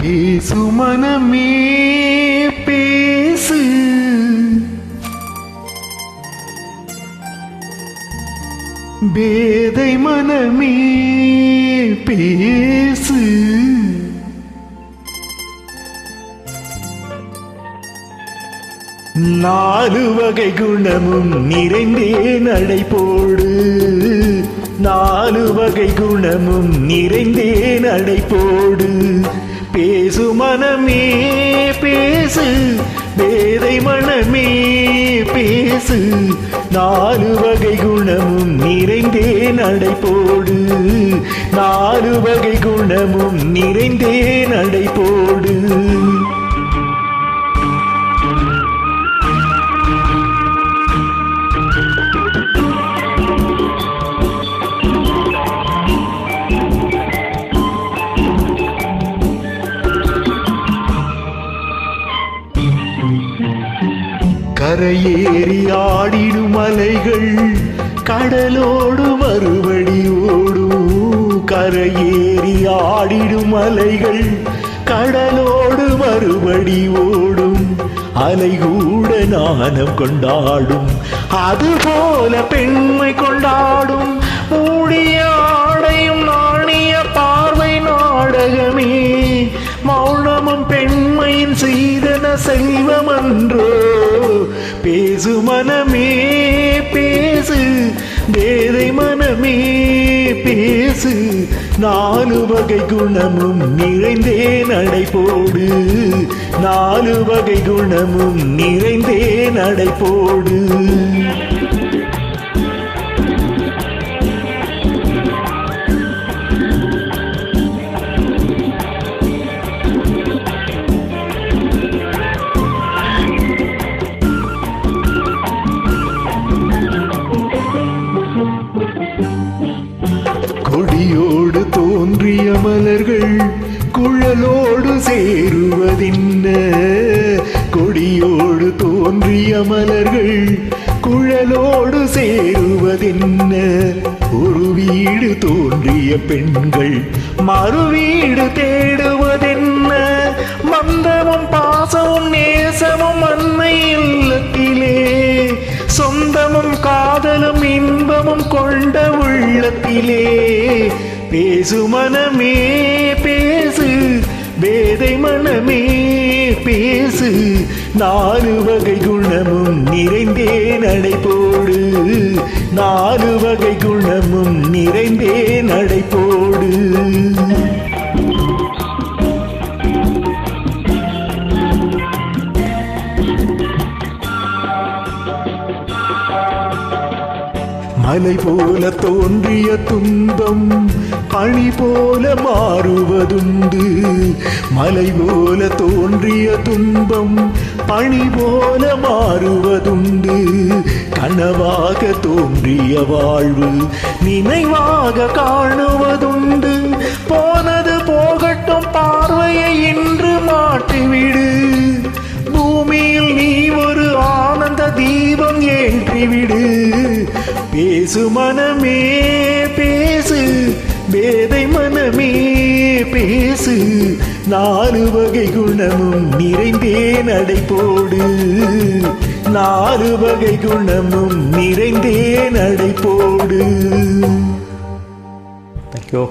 பேசு மனமே பேசு, பேதை மனமே பேசு. நாலு வகை குணமும் நிறைந்தே நடைபோடு, நாலு வகை குணமும் நிறைந்தே நடைபோடு. பேசு மனமே பேசு, பேதை மனமே பேசு. நாலு வகை குணமும் நிறைந்தே நடைபோடு, நாலு வகை குணமும் நிறைந்தே நடைபோடு. கரையேறி ஆடிடும் அலைகள் கடலோடு மறுபடி ஓடும். கரையேறி ஆடிடும் அலைகள் கடலோடு மறுபடி ஓடும். அலை கூட நாணம் கொண்டாடும், அதுபோல பெண்மை கொண்டாடும். மூடிய ஆடையும் நாணிய பார்வை நாடகமே, மௌனமும் பெண்மையின் சீதன செல்வமன்றோ. பேசு மனமே பேசு, பேதை மனமே பேசு. நாலு வகை குணமும் நிறைந்தே நடைபோடு, நாலு வகை குணமும் நிறைந்தே நடைபோடு. கொடியோடு தோன்றிய மலர்கள் குழலோடு சேருவதின்ன, கொடியோடு தோன்றிய மலர்கள் குழலோடு சேருவதின்ன. ஒரு வீடு தோன்றிய பெண்கள் மறுவீடு தேடுவதென்ன. மந்தமும் பாசமும் நேசமும் அன்னை இல்லத்திலே, சொந்தமும் காதலும் இன்பமும் கொண்ட உள்ளத்திலே. பேசு மனமே பேசு, பேதை மனமே பேசு. நாலு வகை குணமும் நிறைந்தே நடைபோடு, நாலு வகை குணமும் நிறைந்தே நடைபோடு. மலை போல தோன்றிய துன்பம் பனி போல மாறுவதுண்டு. மலை போல தோன்றிய துன்பம் பனி போல மாறுவதுண்டு. கனவாக தோன்றிய வாழ்வு நினைவாக காணுவதுண்டு. போனது போகட்டும், பார்வையை இன்று மாற்றிவிடு. பூமியில் நீ ஒரு ஆனந்த தீபம் ஏற்றிவிடு. பேசு மனமே பேசு, பேதை மனமே பேசு. நாலு வகை குணமும் நிறைந்தே நடைபோடு, நாலு வகை குணமும் நிறைந்தே நடைபோடு. Thank you.